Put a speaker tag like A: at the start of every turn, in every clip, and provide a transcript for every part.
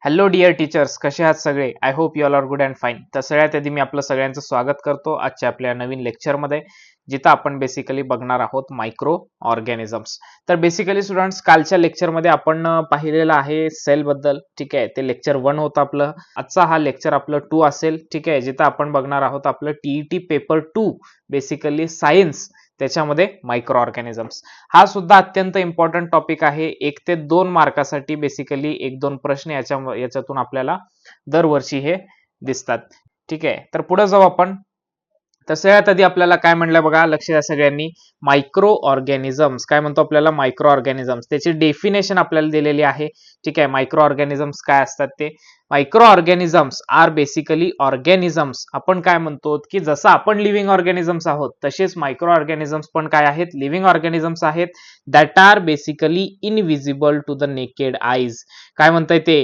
A: Hello dear teachers, कसे आहात सगळे? I hope you all are good and fine. तर सगळ्यात आधी मी आपलं सगळ्यांचं स्वागत करतो आजच्या आपल्या नवीन लेक्चरमध्ये, जिथं आपण बेसिकली बघणार आहोत मायक्रो ऑर्गॅनिझम्स. तर बेसिकली स्टुडंट्स, कालच्या लेक्चरमध्ये आपण पाहिलेलं आहे सेल बद्दल. ठीक आहे, ते लेक्चर 1 होतं आपलं. आजचा हा लेक्चर आपलं 2 असेल. ठीक आहे, जिथं आपण बघणार आहोत आपलं टीईटी पेपर 2, बेसिकली सायन्स, त्याच्यामध्ये मायक्रो ऑर्गॅनिझम्स. हा सुद्धा अत्यंत इम्पॉर्टंट टॉपिक आहे. 1 ते 2 मार्कासाठी बेसिकली 1-2 प्रश्न याच्यातून आपल्याला दरवर्षी हे दिसतात. ठीक आहे, तर पुढे जाऊ आपण. तर सगळ्यात आधी आपल्याला काय म्हणलं बघा, लक्ष द्या सगळ्यांनी. मायक्रो ऑर्गॅनिझम्स काय म्हणतो आपल्याला? Micro organisms. त्याची डेफिनेशन आपल्याला दिलेली आहे. ठीक आहे, मायक्रो ऑर्गॅनिझम्स काय असतात ते? Microorganisms are basically organisms. आपण काय म्हणतो की जसं आपण लिव्हिंग ऑर्गॅनिझम्स आहोत, तसेच मायक्रो ऑर्गॅनिझम्स पण काय आहेत? लिव्हिंग ऑर्गॅनिझम्स आहेत. That are basically invisible to the naked eyes. काय म्हणताय ते?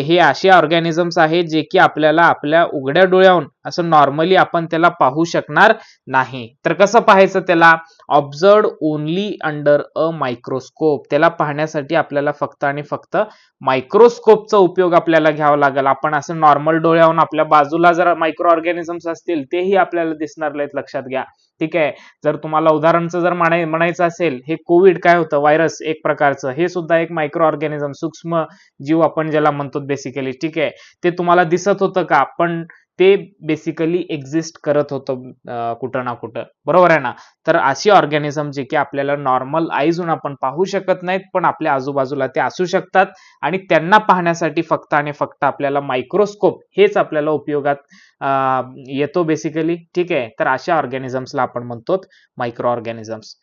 A: हे असे ऑर्गॅनिझम्स आहेत जे की आपल्याला आपल्या उघड्या डोळ्याहून असं नॉर्मली आपण त्याला पाहू शकणार नाही. तर कसं पाहायचं त्याला? ऑब्झर्व्ड ओनली अंडर अ मायक्रोस्कोप. त्याला पाहण्यासाठी आपल्याला फक्त आणि फक्त मायक्रोस्कोपचा उपयोग आपल्याला घ्यावा लागेल. आपण असं नॉर्मल डोळ्याहून आपल्या बाजूला जर मायक्रो ऑर्गॅनिझम्स असतील, तेही आपल्याला दिसणार नाहीत, लक्षात घ्या. ठीक आहे, जर तुम्हाला उदाहरणचं जर म्हणायचं असेल, हे कोविड काय होतं? व्हायरस एक प्रकारचं, हे सुद्धा एक मायक्रो ऑर्गॅनिझम, सूक्ष्म जीव आपण ज्याला म्हणतो बेसिकली. ठीक आहे, ते तुम्हाला दिसत होतं का? पण ते बेसिकली एक्झिस्ट करत होतं कुठं ना कुठं, बरोबर आहे ना? तर अशी ऑर्गॅनिझम जे की आपल्याला नॉर्मल आईजून आपण पाहू शकत नाहीत, पण आपल्या आजूबाजूला ते असू शकतात आणि त्यांना पाहण्यासाठी फक्त आणि फक्त आपल्याला मायक्रोस्कोप हेच आपल्याला उपयोगात येतो बेसिकली. ठीक आहे, तर अशा ऑर्गॅनिझम्सला आपण म्हणतो मायक्रो ऑर्गॅनिझम्स.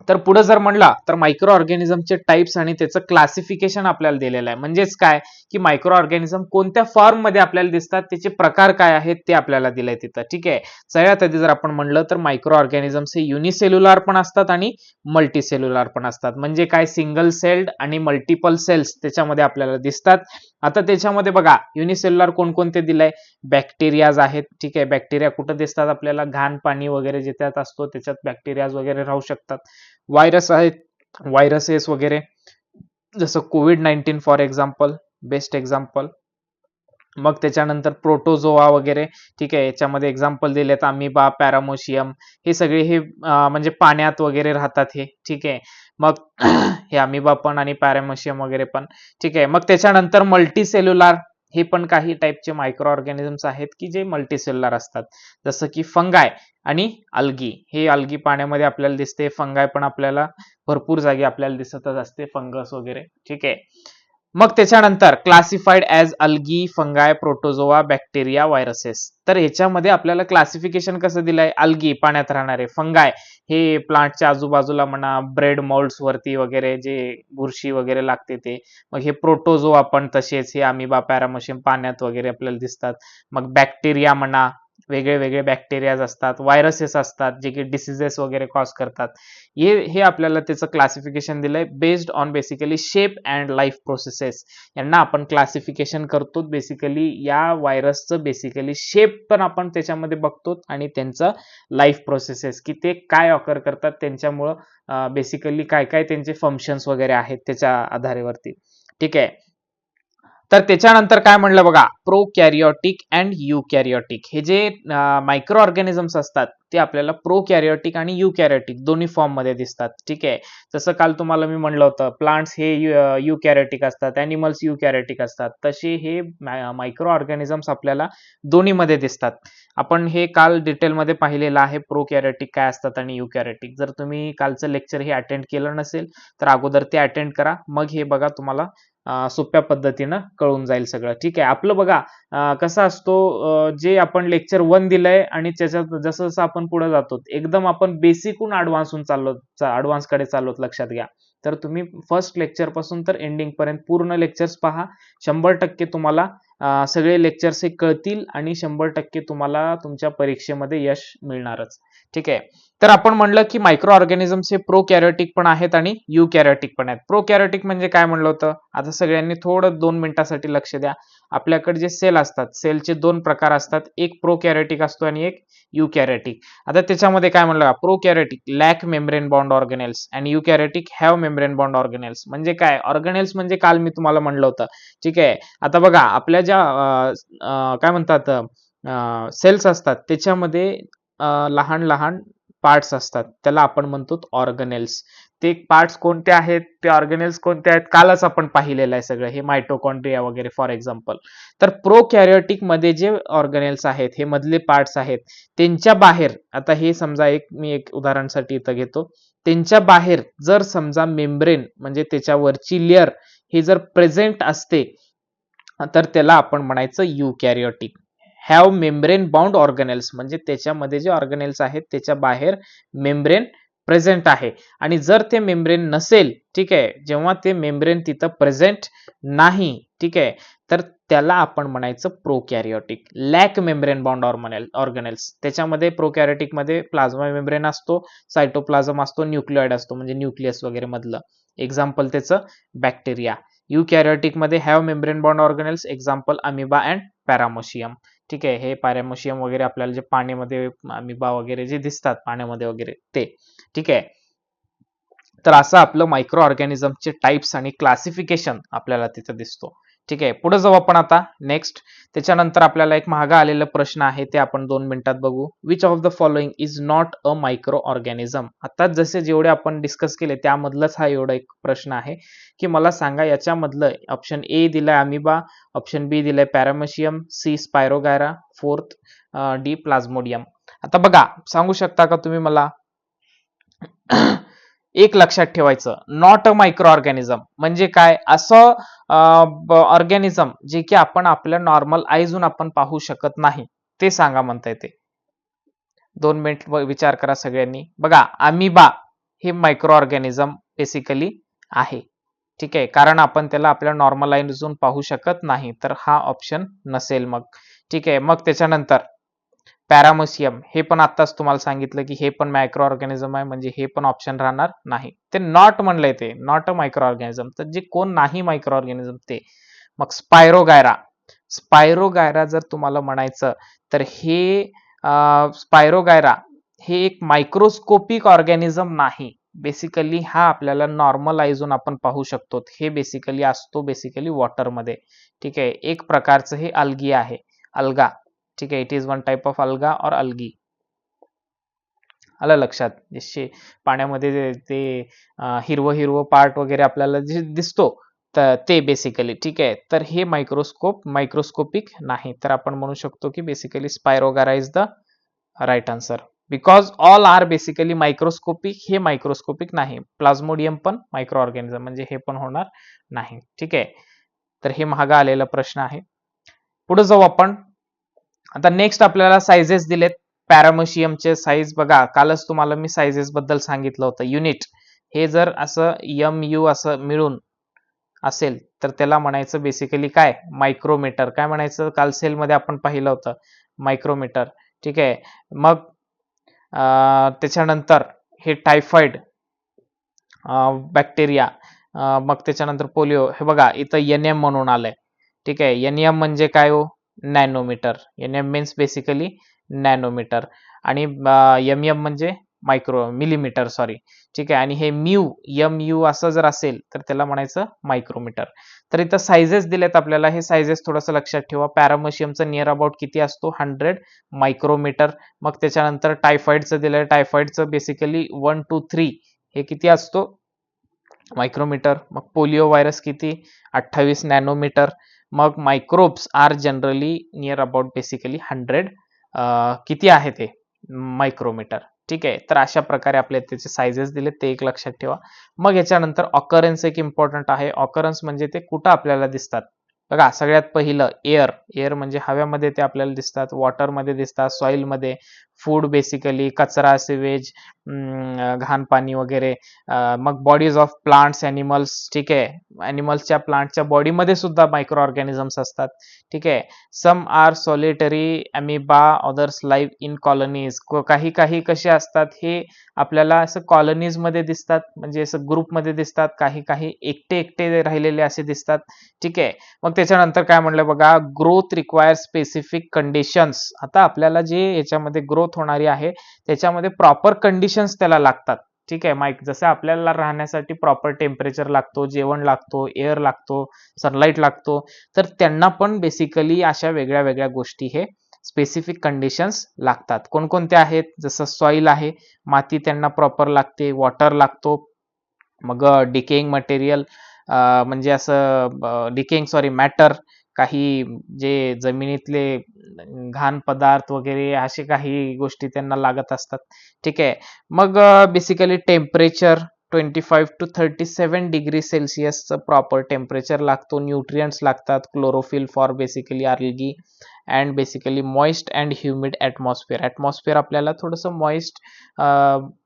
A: तर पुढे जर म्हणला तर मायक्रो ऑर्गॅनिझमचे टाइप्स आणि त्याचं क्लासिफिकेशन आपल्याला दिलेलं आहे. म्हणजेच काय की मायक्रो ऑर्गॅनिझम कोणत्या फॉर्म मध्ये आपल्याला दिसतात, त्याचे प्रकार काय आहेत ते आपल्याला दिलंय तिथं. ठीक आहे, सगळ्यात आधी जर आपण म्हणलं तर मायक्रो ऑर्गॅनिझम्स हे युनिसेल्युलर पण असतात आणि मल्टीसेल्युलर पण असतात. म्हणजे काय? सिंगल सेल्ड आणि मल्टिपल सेल्स त्याच्यामध्ये आपल्याला दिसतात. आता त्याच्यामध्ये बघा, युनिसेल्युलर कोणकोणते दिलंय? बॅक्टेरियाज आहेत. ठीक आहे, बॅक्टेरिया कुठे दिसतात आपल्याला? घाण पाणी वगैरे ज्याच्यात असतो त्याच्यात बॅक्टेरियाज वगैरे राहू शकतात. व्हायरस आहेत, व्हायरसेस वगैरे, जसं कोविड-19 फॉर एक्झाम्पल, बेस्ट एक्झाम्पल. मग त्याच्यानंतर प्रोटोझोआ वगैरे. ठीक आहे, याच्यामध्ये एक्झाम्पल दिलेत अमिबा, पॅरामोशियम, हे सगळे हे म्हणजे पाण्यात वगैरे राहतात हे. ठीक आहे, मग हे अमिबा पण आणि पॅरामोशियम वगैरे पण. ठीक आहे, मग त्याच्यानंतर मल्टी सेल्युलर, हे पण काही टाईपचे मायक्रो ऑर्गॅनिझम्स आहेत की जे मल्टी सेल्युलर असतात. जसं की फंगाय आणि अल्गी. हे अल्गी पाण्यामध्ये आपल्याला दिसते, फंगाय पण आपल्याला भरपूर जागी आपल्याला दिसतच असते, फंगस वगैरे. ठीक आहे, मग त्याच्यानंतर classified as algae, फंगाय, protozoa, bacteria, viruses. तर ह्याच्यामध्ये आपल्याला क्लासिफिकेशन कसं दिलंय? अल्गी पाण्यात राहणारे, फंगाय हे प्लांटच्या आजूबाजूला म्हणा, ब्रेड मोल्ड्स वरती वगैरे जे बुरशी वगैरे लागते ते. मग हे प्रोटोझोआ पण तसेच, हे अमिबा, पॅरामोशियम पाण्यात वगैरे आपल्याला दिसतात. मग बॅक्टेरिया म्हणा, वेगळे वेगळे बॅक्टेरियाज असतात. व्हायरसेस असतात जे की डिसीजेस वगैरे कॉज करतात. हे आपल्याला त्याचं क्लासिफिकेशन दिलंय based on basically shape and life processes. यांना आपण क्लासिफिकेशन करतो बेसिकली. या व्हायरसचं बेसिकली शेप पण आपण त्याच्यामध्ये बघतो आणि त्यांचं लाईफ प्रोसेसेस, की ते काय ऑकर करतात, त्यांच्यामुळं बेसिकली काय काय त्यांचे फंक्शन्स वगैरे आहेत त्याच्या आधारेवरती. ठीक आहे, तर त्याच्यानंतर काय म्हणलं बघा, प्रोकॅरियोटिक अँड युकॅरियोटिक. हे जे मायक्रो ऑर्गॅनिझम्स असतात ते आपल्याला प्रोकॅरियोटिक आणि युकॅरियोटिक दोन्ही फॉर्म मध्ये दिसतात. ठीक आहे, जसं काल तुम्हाला मी म्हणलं होतं प्लांट्स हे युकॅरियोटिक असतात, अॅनिमल्स युकॅरियोटिक असतात, तसे हे मायक्रो ऑर्गॅनिझम्स आपल्याला दोन्ही मध्ये दिसतात. आपण हे काल डिटेलमध्ये पाहिलेलं आहे, प्रोकॅरियोटिक काय असतात आणि युकॅरियोटिक. जर तुम्ही कालचं लेक्चर हे अटेंड केलं नसेल तर अगोदर ते अटेंड करा, मग हे बघा तुम्हाला सोप्या पद्धतीनं कळून जाईल सगळं. ठीक आहे, आपलं बघा कसं असतो, जे आपण लेक्चर 1 दिलंय आणि त्याच्यात जसं जसं आपण पुढे जातो एकदम आपण बेसिकहून ऍडव्हान्स कडे चाललोत, लक्षात घ्या. तर तुम्ही फर्स्ट लेक्चर पासून तर एंडिंग पर्यंत पूर्ण लेक्चर्स पहा. 100% तुम्हाला सगळे लेक्चर्स हे कळतील आणि 100% तुम्हाला तुमच्या परीक्षेमध्ये यश मिळणारच. ठीक आहे. तर आपण म्हणलं की मायक्रो ऑर्गॅनिझम्स हे प्रोकॅरियोटिक पण आहेत आणि युकॅरियोटिक पण आहेत. प्रोकॅरियोटिक म्हणजे काय म्हणलं होतं? आता सगळ्यांनी थोडं 2 मिनिटासाठी लक्ष द्या. आपल्याकडे जे सेल असतात, सेलचे 2 प्रकार असतात. एक प्रोकॅरियोटिक असतो आणि एक युकॅरियोटिक. आता त्याच्यामध्ये काय म्हणलं? प्रोकॅरियोटिक लॅक मेम्ब्रेन बॉन्ड ऑर्गेनेल्स आणि युकॅरियोटिक हॅव मेम्ब्रेन बॉन्ड ऑर्गेनेल्स. म्हणजे काय? ऑर्गेनेल्स म्हणजे काल मी तुम्हाला म्हणलं होतं. ठीक आहे. आता बघा आपल्या ज्या काय म्हणतात सेल्स असतात त्याच्यामध्ये लहान लहान पार्ट्स असतात, त्याला आपण म्हणतो ऑर्गनेल्स. ते पार्ट्स कोणते आहेत, ते ऑर्गनेल्स कोणते आहेत, कालच आपण पाहिलेलं आहे सगळं हे, मायटोकॉन्ड्रिया वगैरे फॉर एक्झाम्पल. तर प्रोकॅरियोटिक मध्ये जे ऑर्गनेल्स आहेत, हे मधले पार्ट्स आहेत, त्यांच्या बाहेर, आता हे समजा मी एक उदाहरणासाठी इथं घेतो, त्यांच्या बाहेर जर समजा मेम्ब्रेन म्हणजे त्याच्यावरची लेअर हे जर प्रेझेंट असते तर त्याला आपण म्हणायचं युकॅरियोटिक. हॅव मेम्ब्रेन बाउंड ऑर्गनेल्स म्हणजे त्याच्यामध्ये जे ऑर्गनेल्स आहेत त्याच्या बाहेर मेम्ब्रेन प्रेझेंट आहे. आणि जर ते मेम्ब्रेन नसेल, ठीक आहे, जेव्हा ते मेम्ब्रेन तिथं प्रेझेंट नाही, ठीक आहे, तर त्याला आपण म्हणायचं प्रोकॅरियोटिक. लॅक मेम्ब्रेन बाउंड ऑर्गनेल्स, त्याच्यामध्ये प्रोकॅरियोटिक मध्ये प्लाझ्मा मेम्ब्रेन असतो, सायटोप्लाझम असतो, न्यूक्लिओइड असतो म्हणजे न्यूक्लियस वगैरे मधलं. एक्झाम्पल त्याचं बॅक्टेरिया. युकॅरियोटिक मध्ये have membrane bound organelles, example amoeba and paramecium. ठीक आहे, हे पॅरामोशियम वगैरे आपल्याला जे पाण्यामध्ये अमिबा वगैरे जे दिसतात पाण्यामध्ये वगैरे ते. ठीक आहे. तर असं आपलं मायक्रो ऑर्गॅनिझमचे टाइप्स आणि क्लासिफिकेशन आपल्याला तिथं दिसतो. ठीक आहे, पुढे जाऊ आपण आता नेक्स्ट. त्याच्यानंतर आपल्याला एक महागा आलेला प्रश्न आहे, ते आपण 2 मिनिटात बघू. Which of the following is not a micro organism. आता जसे जेवढे आपण डिस्कस केले त्यामधलंच हा एवढा एक प्रश्न आहे की मला सांगा याच्यामधलं ऑप्शन ए दिलाय अमिबा, ऑप्शन बी दिलाय paramecium, C spirogyra, fourth D plasmodium. आता बघा, सांगू शकता का तुम्ही मला? एक लक्षात ठेवायचं, नॉट अ मायक्रो ऑर्गॅनिझम म्हणजे काय? असं ऑर्गॅनिझम जे की आपण आपल्या नॉर्मल आयजून आपण पाहू शकत नाही, ते सांगा म्हणता येते. 2 मिनिट विचार करा सगळ्यांनी. बघा, अमिबा हे मायक्रो ऑर्गॅनिझम बेसिकली आहे. ठीक आहे, कारण आपण त्याला आपल्या नॉर्मल आयजून पाहू शकत नाही, तर हा ऑप्शन नसेल मग. ठीक आहे, मग त्याच्यानंतर पॅरामोशियम हे पण आत्ताच तुम्हाला सांगितलं की हे पण मायक्रो ऑर्गॅनिझम आहे, म्हणजे हे पण ऑप्शन राहणार नाही. ते नॉट म्हणलंय, ते नॉट अ मायक्रो ऑर्गॅनिझम, तर जे कोण नाही मायक्रो ऑर्गॅनिझम ते. मग स्पायरोगायरा, स्पायरोगायरा जर तुम्हाला म्हणायचं तर हे स्पायरोगायरा हे एक मायक्रोस्कोपिक ऑर्गॅनिझम नाही. बेसिकली हा आपल्याला नॉर्मल आयजून आपण पाहू शकतो. हे बेसिकली असतो बेसिकली वॉटरमध्ये. ठीक आहे, एक प्रकारचं हे अल्गी आहे, अल्गा. ठीक आहे, it is one type of alga और अल्गी. आलं लक्षात? जसे पाण्यामध्ये ते हिरवं हिरवं पार्ट वगैरे आपल्याला जे दिसतो तर ते बेसिकली. ठीक आहे, तर हे मायक्रोस्कोपिक नाही, तर आपण म्हणू शकतो की basically spirogyra is the right answer. Because all are basically microscopic, हे मायक्रोस्कोपिक नाही. प्लाझ्मोडियम पण मायक्रो ऑर्गॅनिझम म्हणजे हे पण होणार नाही. ठीक आहे, तर हे महागा आलेला प्रश्न आहे. पुढे जाऊ आपण. आता नेक्स्ट आपल्याला साइजेस दिलेत. पॅरामोशियमचे साईज बघा, कालच तुम्हाला मी साइजेस बद्दल सांगितलं होतं. युनिट हे जर असं MU असं मिळून असेल तर त्याला म्हणायचं बेसिकली काय? मायक्रोमीटर. काय म्हणायचं? काल सेलमध्ये आपण पाहिलं होतं, मायक्रोमीटर. ठीक आहे, मग त्याच्यानंतर हे टायफॉइड बॅक्टेरिया, मग त्याच्यानंतर पोलिओ. हे बघा इथं NM म्हणून आलंय. ठीक आहे, NM म्हणजे काय हो? Nanometre. NM means basically nanometre. आणि MM म्हणजे मिलीमीटर, सॉरी. ठीक आहे, आणि हे MU असं जर असेल तर त्याला म्हणायचं मायक्रोमीटर. तर इथं साइजेस दिलेत आपल्याला, हे साइजेस थोडंसं लक्षात ठेवा. पॅरामोशियमचं नियर अबाउट किती असतो? 100 मायक्रोमीटर. मग त्याच्यानंतर टायफॉइडचं दिलंय, टायफॉइडचं बेसिकली 1 to 3 हे किती असतो? मायक्रोमीटर. मग पोलिओ व्हायरस किती? 28 नॅनोमीटर. मग microbes are generally near about basically 100 किती आहे ते? मायक्रोमीटर. ठीक आहे, तर अशा प्रकारे आपले त्याचे साइजेस दिले, ते एक लक्षात ठेवा. मग याच्यानंतर ऑकरन्स एक इम्पॉर्टंट आहे. ऑकरन्स म्हणजे ते कुठं आपल्याला दिसतात. बघा, सगळ्यात पहिलं एअर. एअर म्हणजे हव्यामध्ये ते आपल्याला दिसतात, वॉटरमध्ये दिसतात, सॉइलमध्ये, फूड बेसिकली, कचरा, सिवेज, घाण पाणी वगैरे, मग बॉडीज ऑफ प्लांट्स, ॲनिमल्स, ठीक आहे. ॲनिमल्सच्या, प्लांटच्या बॉडीमध्ये सुद्धा मायक्रो ऑर्गॅनिझम्स असतात, ठीक आहे. Some are solitary amoeba, others live in colonies. काही काही कसे असतात, हे आपल्याला असं कॉलनीजमध्ये दिसतात, म्हणजे असं ग्रुपमध्ये दिसतात, काही काही एकटे एकटे राहिलेले असे दिसतात, ठीक आहे. मग त्याच्यानंतर काय म्हणलं बघा, ग्रोथ रिक्वायर स्पेसिफिक कंडिशन्स. आता आपल्याला जे याच्यामध्ये ग्रोथ होणारी आहे त्याच्यामध्ये प्रॉपर कंडिशन्स त्याला लागतात, ठीक आहे. माईक जसं आपल्याला राहण्यासाठी प्रॉपर टेम्परेचर लागतो, जेवण लागतो, एअर लागतो, सनलाईट लागतो, तर त्यांना पण बेसिकली अशा वेगळ्या वेगळ्या गोष्टी हे स्पेसिफिक कंडिशन्स लागतात. कोणकोणत्या आहेत, जसं सॉइल आहे, माती त्यांना प्रॉपर लागते, वॉटर लागतो, मग डिकेइंग मटेरियल, म्हणजे असं डिकेइंग सॉरी मॅटर, काही जे जमिनीतले घाण पदार्थ वगैरे असे काही गोष्टी त्यांना लागत असतात, ठीक आहे. मग बेसिकली टेम्परेचर 25 to 37 डिग्री सेल्सिअसचं प्रॉपर टेम्परेचर लागतो, न्यूट्रियंट्स लागतात, chlorophyll for basically algae, and basically moist and humid atmosphere. Atmosphere आपल्याला थोडंसं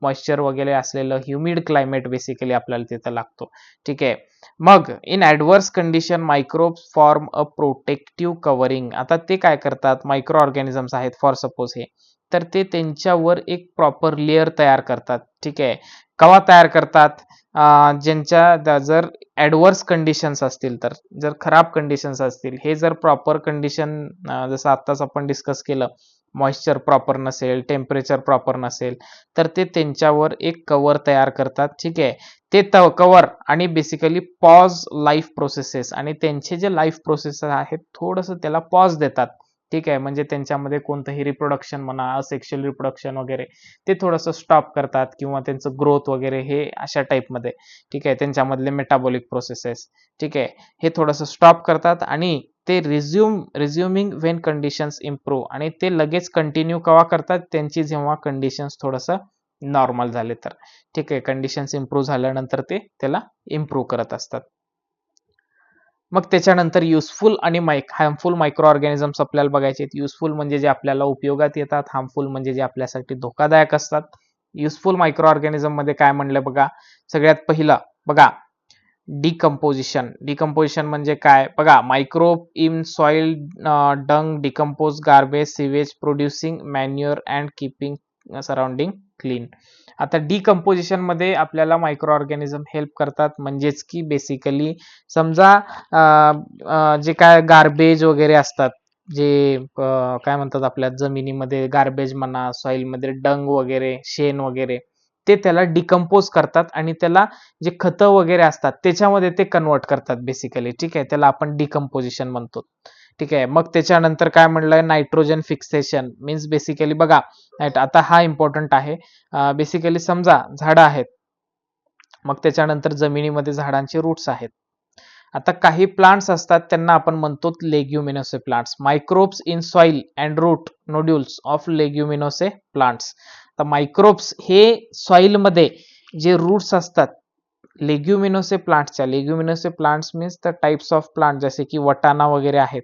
A: मॉइश्चर वगैरे असलेलं ह्युमिड क्लायमेट बेसिकली आपल्याला तिथं लागतो, ठीक आहे. मग in adverse condition microbes form a protective covering. आता ते काय करतात, मायक्रो ऑर्गॅनिझम्स आहेत फॉर सपोज हे, तर ते त्यांच्यावर एक प्रॉपर लेअर तयार करतात, ठीक आहे. केव्हा तयार करतात, ज्यांच्या जर ॲडव्हर्स कंडिशन्स असतील, तर जर खराब कंडिशन्स असतील, हे जर प्रॉपर कंडिशन, जसं आत्ताच आपण डिस्कस केलं, मॉइश्चर प्रॉपर नसेल, टेम्परेचर प्रॉपर नसेल, तर ते त्यांच्यावर एक कव्हर तयार करतात, ठीक आहे. ते कव्हर आणि बेसिकली पॉज लाईफ प्रोसेसेस, आणि त्यांचे जे लाईफ प्रोसेस आहेत थोडंसं त्याला पॉज देतात, ठीक आहे. म्हणजे त्यांच्यामध्ये कोणतंही रिप्रोडक्शन म्हणा, सेक्शुअल रिप्रोडक्शन वगैरे, ते थोडंसं स्टॉप करतात, किंवा त्यांचं ग्रोथ वगैरे हे अशा टाईपमध्ये, ठीक आहे. त्यांच्यामधले मेटाबॉलिक प्रोसेसेस, ठीक आहे, हे थोडंसं स्टॉप करतात, आणि ते रिझ्युमिंग व्हेन कंडिशन्स इम्प्रूव्ह, आणि ते लगेच कंटिन्यू केव्हा करतात, त्यांची जेव्हा कंडिशन्स थोडंसं नॉर्मल झाले तर, ठीक आहे. कंडिशन्स इम्प्रूव्ह झाल्यानंतर ते त्याला इम्प्रूव्ह करत असतात. मग त्याच्यानंतर युजफुल आणि हार्मफुल मायक्रो ऑर्गॅनिझम्स आपल्याला बघायचे आहेत. युजफुल म्हणजे जे आपल्याला उपयोगात येतात, हार्मफुल म्हणजे जे आपल्यासाठी धोकादायक असतात. युजफुल मायक्रो ऑर्गॅनिझम मध्ये काय म्हणलं बघा, सगळ्यात पहिलं बघा, डिकम्पोजिशन म्हणजे काय बघा, microbe in soil, dung decompose garbage sewage, producing manure and keeping surrounding clean. आता डिकम्पोजिशन मध्ये आपल्याला मायक्रो ऑर्गॅनिझम हेल्प करतात, म्हणजेच की बेसिकली समजा जे काय गार्बेज वगैरे असतात, जे काय म्हणतात आपल्या जमिनीमध्ये गार्बेज म्हणा, सॉइल मध्ये डंग वगैरे, शेण वगैरे, ते त्याला डिकम्पोज करतात, आणि त्याला जे खतं वगैरे असतात त्याच्यामध्ये ते कन्वर्ट करतात बेसिकली, ठीक आहे. त्याला आपण डिकम्पोजिशन म्हणतो, ठीक आहे. मग त्याच्यानंतर काय म्हणलंय, नायट्रोजन फिक्सेशन मीन्स बेसिकली बघा, आता हा इम्पॉर्टंट आहे. बेसिकली समजा झाडं आहेत, मग त्याच्यानंतर जमिनीमध्ये झाडांचे रूट्स आहेत. आता काही प्लांट्स असतात त्यांना आपण म्हणतो leguminosae plants. Microbes in soil and root nodules of leguminosae plants. तर मायक्रोब्स हे सॉइल मध्ये जे रूट्स असतात लेग्युमिनोसे प्लांट्सच्या, leguminosae plants means the types of plant, जसे की वटाणा वगैरे आहेत,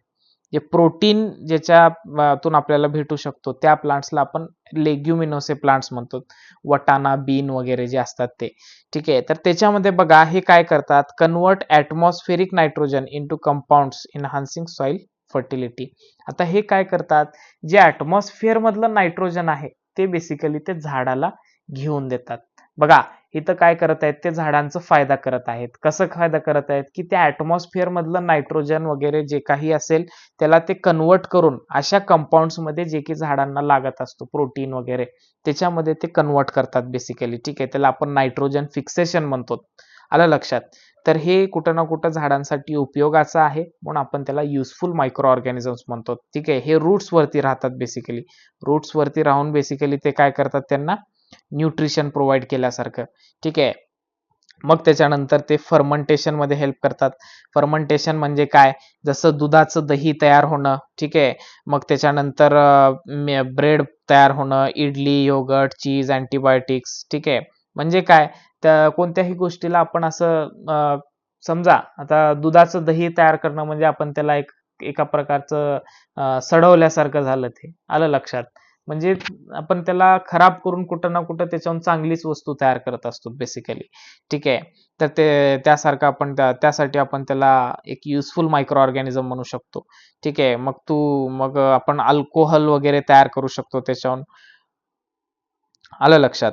A: जे प्रोटीन ज्याच्यातून आपल्याला भेटू शकतो, त्या प्लांट्सला आपण लेग्युमिनोसे प्लांट्स म्हणतो. वटाणा, बीन वगैरे जे असतात ते, ठीक आहे. तर त्याच्यामध्ये बघा, हे काय करतात, convert atmospheric nitrogen into compounds एन्हान्सिंग soil fertility. आता हे काय करतात, जे ॲटमॉस्फिअर मधलं नायट्रोजन आहे ते बेसिकली ते झाडाला घेऊन देतात. बघा, इथं काय करत आहेत, ते झाडांचा फायदा करत आहेत. कसं फायदा करत आहेत, की त्या ॲटमॉस्फिअर मधलं नायट्रोजन वगैरे जे काही असेल त्याला ते कन्वर्ट करून अशा कंपाऊंड्स मध्ये, जे की झाडांना लागत असतो प्रोटीन वगैरे, त्याच्यामध्ये ते कन्वर्ट करतात बेसिकली, ठीक आहे. त्याला आपण नायट्रोजन फिक्सेशन म्हणतो. आलं लक्षात. तर हे कुठं ना कुठं झाडांसाठी उपयोगाचं आहे, म्हणून आपण त्याला युजफुल मायक्रो ऑर्गॅनिझम्स म्हणतो, ठीक आहे. हे रूट्स वरती राहतात बेसिकली, रूट्स वरती राहून बेसिकली ते काय करतात, त्यांना न्यूट्रिशन प्रोव्हाइड केल्यासारखं, ठीक आहे. मग त्याच्यानंतर ते फर्मंटेशन मध्ये हेल्प करतात. फर्मंटेशन म्हणजे काय, जसं दुधाचं दही तयार होणं, ठीक आहे. मग त्याच्यानंतर ब्रेड तयार होणं, इडली, योगर्ट, चीज, अँटीबायोटिक्स, ठीक आहे. म्हणजे काय, त्या कोणत्याही गोष्टीला आपण असं समजा, आता दुधाचं दही तयार करणं म्हणजे आपण त्याला एका प्रकारचं सडवल्यासारखं झालं, ते आलं लक्षात. म्हणजे आपण त्याला खराब करून कुठं ना कुठं त्याच्याहून चांगलीच वस्तू तयार करत असतो बेसिकली. ठीक आहे. तर ते त्यासारखं आपण त्यासाठी आपण त्याला एक युजफुल मायक्रो ऑर्गॅनिझम म्हणू शकतो. ठीक आहे. मग आपण अल्कोहोल वगैरे तयार करू शकतो त्याच्याहून. आलं लक्षात?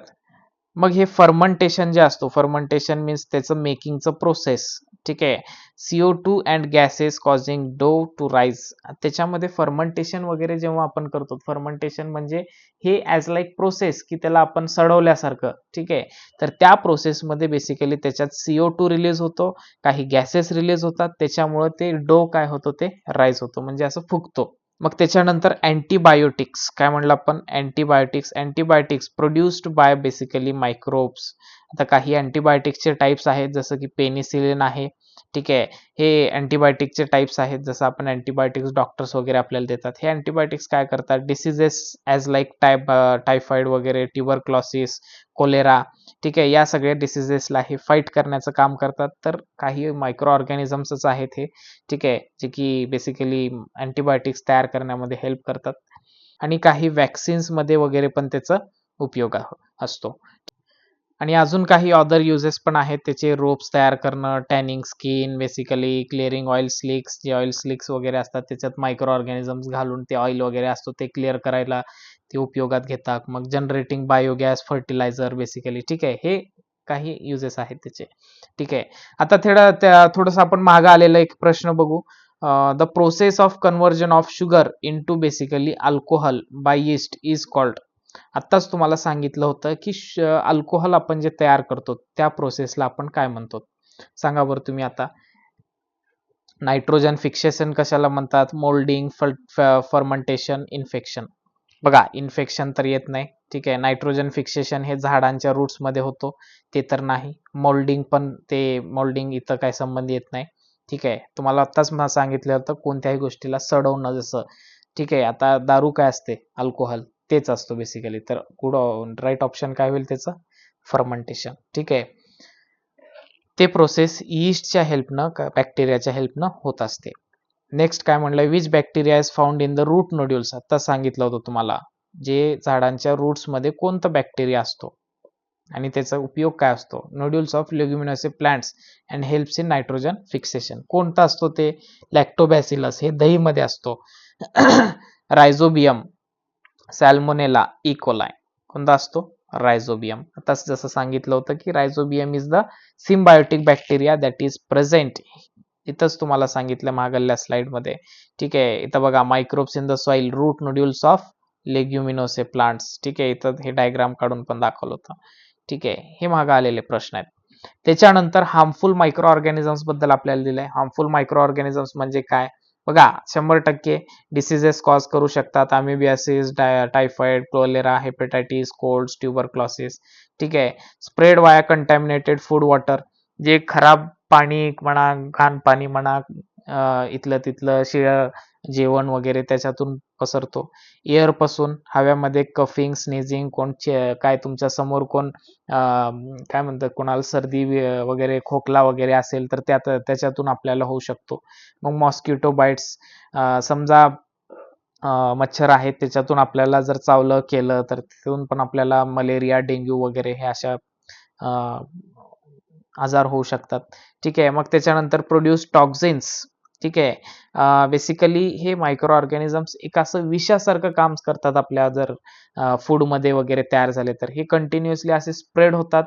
A: मग हे फर्मंटेशन जे असतो, फर्मंटेशन मीन्स त्याचं मेकिंगचं प्रोसेस. ठीक आहे. CO2 अँड गॅसेस कॉजिंग डो टू राईज. त्याच्यामध्ये फर्मंटेशन वगैरे जेव्हा आपण करतो, फर्मंटेशन म्हणजे हे ॲज लाईक प्रोसेस की त्याला आपण सडवल्यासारखं. ठीक आहे. तर त्या प्रोसेसमध्ये बेसिकली त्याच्यात CO2 रिलीज होतो, काही गॅसेस रिलीज होतात, त्याच्यामुळे ते डो काय होतो ते राईज होतो, म्हणजे असं फुगतो. मग त्याच्यानंतर अँटीबायोटिक्स काय म्हणलं आपण, antibiotics produced by basically microbes. आता काही अँटीबायोटिक्सचे टाइप्स आहेत जसं की पेनिसिलिन आहे. ठीक आहे. हे अँटीबायोटिकचे टाइप्स आहेत, जसं आपण अँटीबायोटिक्स डॉक्टर्स वगैरे आपल्याला देतात. हे अँटीबायोटिक्स काय करतात, डिसिजेस ॲज लाईक टायफॉइड वगैरे, ट्युबरक्लॉसिस, कोलेरा. ठीक आहे. या सगळ्या डिसिजेसला हे फाईट करण्याचं काम करतात. तर काही मायक्रो ऑर्गॅनिझम्सच आहेत हे. ठीक आहे. जे की बेसिकली अँटीबायोटिक्स तयार करण्यामध्ये हेल्प करतात. आणि काही वॅक्सिन्समध्ये वगैरे पण त्याचा उपयोग असतो. आणि अजून काही अदर युजेस पण आहेत त्याचे, रोप्स तयार करणं, tanning skin, basically clearing oil slicks. जे ऑइल स्लिक्स वगैरे असतात त्याच्यात मायक्रो ऑर्गॅनिझम्स घालून ते ऑइल वगैरे असतो ते क्लिअर करायला ते उपयोगात घेतात. मग जनरेटिंग बायोगॅस, फर्टिलायझर बेसिकली. ठीक आहे. हे काही युजेस आहेत त्याचे. ठीक आहे. आता थोडंसं आपण मागं आलेला एक प्रश्न बघू. The process of conversion of sugar into basically alcohol by yeast is called. आत्ताच तुम्हाला सांगितलं होतं की अल्कोहोल आपण जे तयार करतो त्या प्रोसेसला आपण काय म्हणतो, सांगा बरं तुम्ही आता. नायट्रोजन फिक्सेशन कशाला म्हणतात, मोल्डिंग, फर्मंटेशन, इन्फेक्शन. बघा, इन्फेक्शन तर येत नाही. ठीक आहे. नायट्रोजन फिक्सेशन हे झाडांच्या रूट्स मध्ये होतो, ते तर नाही. मोल्डिंग पण, ते मोल्डिंग इथं काय संबंध येत नाही. ठीक आहे. तुम्हाला आत्ताच मला सांगितलं होतं कोणत्याही गोष्टीला सडवणं जसं. ठीक आहे. आता दारू काय असते, अल्कोहोल तेच असतो बेसिकली. तर राईट ऑप्शन काय होईल त्याचं, फर्मंटेशन. ठीक आहे. ते प्रोसेस यीस्टच्या हेल्पनं, बॅक्टेरियाच्या हेल्पनं होत असते. नेक्स्ट काय म्हणलं, which bacteria is found in the root nodules. आता सांगितलं होतं तुम्हाला, जे झाडांच्या रूट्समध्ये कोणता बॅक्टेरिया असतो आणि त्याचा उपयोग काय असतो. Nodules of leguminosae plants and helps in nitrogen fixation. कोणता असतो ते, लॅक्टोबॅसिलस, हे दहीमध्ये असतो. Rhizobium, salmonella, E coli. कोणता असतो, रायझोबियम. आता जसं सांगितलं होतं की rhizobium is the symbiotic bacteria that is present. इथंच तुम्हाला सांगितलं मागल्या स्लाइडमध्ये. ठीक आहे. इथं बघा, microbes in the soil, root nodules of leguminosae plants. ठीक आहे. इथं हे डायग्राम काढून पण दाखवलं होतं. ठीक आहे. हे मागं आलेले प्रश्न आहेत. त्याच्यानंतर हार्मफुल मायक्रो ऑर्गॅनिझम्स बद्दल आपल्याला दिलंय. हार्मफुल मायक्रो ऑर्गॅनिझम्स म्हणजे काय, बघा, 100% डिसिजेस कॉज करू शकतात. अमिबियासिस, टायफॉइड, कोलेरा, हेपेटायटिस, कोल्ड, ट्युबरक्लॉसिस. ठीक आहे. स्प्रेड वाया कंटॅमिनेटेड फूड वॉटर, जे खराब पाणी म्हणा, घाण पाणी म्हणा, इथलं तिथलं शिळं जेवण वगैरे त्याच्यातून पसरतो. एअर पासून, हव्यामध्ये कफिंग, स्नेझिंग, काय तुमच्या समोर कोण काय म्हणतात, कोणाला सर्दी वगैरे, खोकला वगैरे असेल तर त्याच्यातून आपल्याला होऊ शकतो. मग मॉस्किटो बाईट्स, समजा मच्छर आहेत त्याच्यातून आपल्याला जर चावलं केलं तर तिथून पण आपल्याला मलेरिया, डेंग्यू वगैरे हे अशा आजार होऊ शकतात. ठीक आहे. मग त्याच्यानंतर प्रोड्यूस टॉक्झिन्स. ठीक आहे. बेसिकली हे मायक्रो ऑर्गॅनिझम्स एक असं विषासारखं काम करतात आपल्या जर फूडमध्ये वगैरे तयार झाले तर. हे कंटिन्युअसली असे स्प्रेड होतात,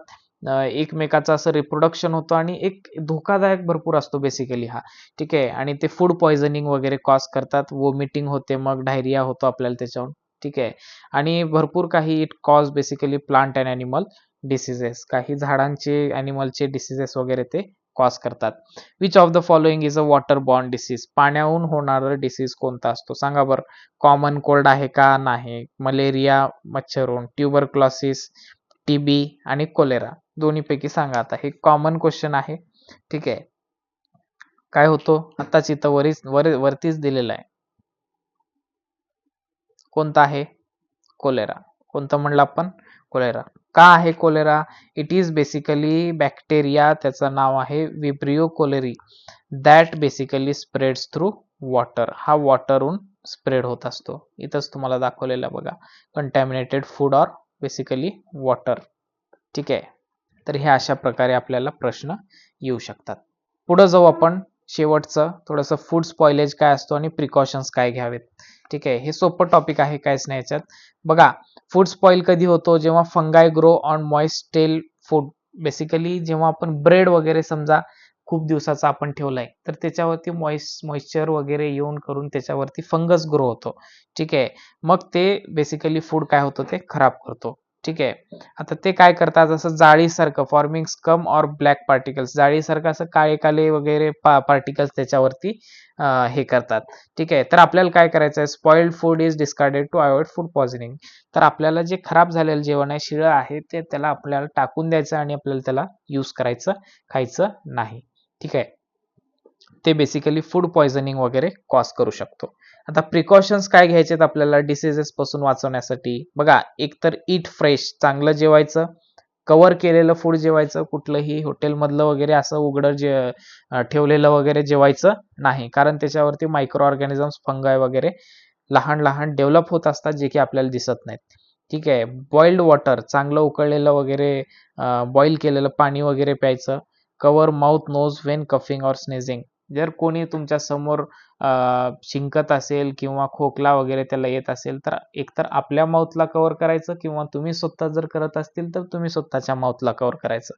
A: एकमेकाचं असं रिप्रोडक्शन होतं आणि एक धोकादायक भरपूर असतो बेसिकली हा. ठीक आहे. आणि ते फूड पॉयझनिंग वगैरे कॉज करतात, वोमिटिंग होते, मग डायरिया होतो आपल्याला त्याच्यावर. ठीक आहे. आणि भरपूर काही it cause basically plant and animal diseases, काही झाडांचे, ॲनिमलचे डिसिजेस वगैरे ते कॉज करतात. Which of the following is a water borne disease. पाण्याहून होणारं डिसीज कोणता असतो, सांगा बरं. कॉमन कोल्ड आहे का, नाही. मलेरिया, मच्छरहून, ट्युबरक्लॉसिस, टीबी आणि कोलेरा. दोन्हीपैकी सांगा. आता हे कॉमन क्वेश्चन आहे. ठीक आहे. काय होतो, आताच इथं वरतीच दिलेलं आहे. कोणता आहे, कोलेरा. कोणतं म्हणलं आपण, कोलेरा. का आहे cholera, it is basically bacteria, त्याचं नाव आहे Vibrio cholerae, that basically spreads through water. हा वॉटरहून स्प्रेड होत असतो. इथंच तुम्हाला दाखवलेलं बघा, contaminated food or basically water. ठीक आहे. तर हे अशा प्रकारे आपल्याला प्रश्न येऊ शकतात. पुढे जाऊ आपण. शेवटचं थोडंसं फूड स्पॉइलेज काय असतो आणि प्रिकॉशन्स काय घ्यावेत. ठीक आहे. हे सोपं टॉपिक आहे, काहीच नाही याच्यात. बघा, फूड स्पॉइल कधी होतो, जेव्हा फंगाय ग्रो ऑन मॉइस्ट स्टेल फूड. बेसिकली जेव्हा आपण ब्रेड वगैरे समजा खूप दिवसाचा आपण ठेवलाय, तर त्याच्यावरती मॉइश्चर वगैरे येऊन करून त्याच्यावरती फंगस ग्रो होतो. ठीक आहे. मग ते बेसिकली फूड काय होतं, ते खराब करतो. ठीक आहे. आता ते काय करतात, जसं जाळीसारखं forming scum or black particles, जाळीसारखं असं काळे काळे वगैरे पार्टिकल्स त्याच्यावरती हे करतात. ठीक आहे. तर आपल्याला काय करायचं आहे, spoiled food is discarded to avoid food poisoning. तर आपल्याला जे खराब झालेलं जेवण आहे, शिळं आहे, ते त्याला आपल्याला टाकून द्यायचं आणि आपल्याला त्याला यूज करायचं, खायचं नाही. ठीक आहे. ते बेसिकली फूड पॉइझनिंग वगैरे कॉज करू शकतो. आता प्रिकॉशन्स काय घ्यायचेत आपल्याला डिसीजेस पासून वाचवण्यासाठी. बघा, एकतर ईट फ्रेश, चांगलं जेवायचं, कव्हर केलेलं फूड जेवायचं, कुठलंही हॉटेलमधलं वगैरे असं उघडं ठेवलेलं वगैरे जेवायचं नाही, कारण त्याच्यावरती मायक्रो ऑर्गॅनिझम्स, फंगाय वगैरे लहान लहान डेव्हलप होत असतात, जे की आपल्याला दिसत नाहीत. ठीक आहे. बॉइल्ड वॉटर, चांगलं उकळलेलं वगैरे बॉईल केलेलं पाणी वगैरे प्यायचं. Cover mouth nose when coughing or sneezing. जर कोणी तुमच्या समोर शिंकत असेल किंवा खोकला वगैरे त्याला येत असेल, तर एकतर आपल्या माउथला कव्हर करायचं, किंवा तुम्ही स्वतः जर करत असतील तर तुम्ही स्वतःच्या माउथला कव्हर करायचं.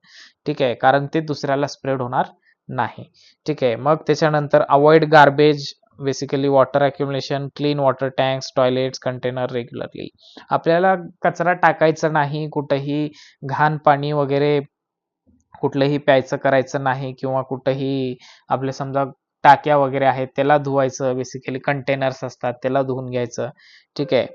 A: ठीक आहे. कारण ते दुसऱ्याला स्प्रेड होणार नाही. ठीक आहे. मग त्याच्यानंतर avoid garbage, basically water accumulation, clean water tanks, toilets, container regularly. आपल्याला कचरा टाकायचा नाही, कुठंही घाण पाणी वगैरे कुठलंही प्यायचं करायचं नाही, किंवा कुठंही आपले समजा टाक्या वगैरे आहेत त्याला धुवायचं, बेसिकली कंटेनर्स असतात त्याला धुवून घ्यायचं. ठीक आहे.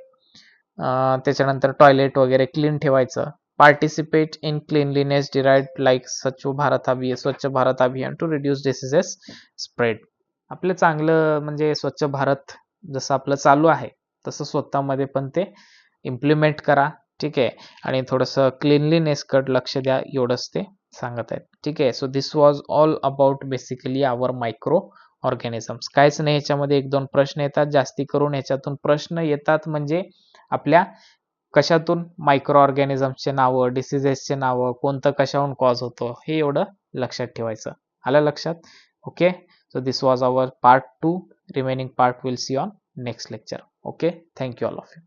A: त्याच्यानंतर टॉयलेट वगैरे क्लीन ठेवायचं. Participate in cleanliness derived like स्वच्छ भारत अभियान टू रिड्यूस डिसीजेस स्प्रेड. आपलं चांगलं म्हणजे स्वच्छ भारत जसं आपलं चालू आहे, तसं स्वतःमध्ये पण ते इम्प्लिमेंट करा. ठीक आहे. आणि थोडंसं क्लीनलीनेसकडे लक्ष द्या, एवढंच ते सांगत आहेत. ठीक आहे. So this was all about basically our microorganisms. काहीच नाही, ह्याच्यामध्ये 1-2 प्रश्न येतात, जास्ती करून ह्याच्यातून प्रश्न येतात म्हणजे आपल्या कशातून, मायक्रो ऑर्गॅनिझम्सचे नावं, डिसीजेसचे नावं, कोणतं कशाहून कॉज होतं, हे एवढं लक्षात ठेवायचं. आलं लक्षात? Okay. So this was our part 2. Remaining part will see on next lecture. Okay. Thank you all of you.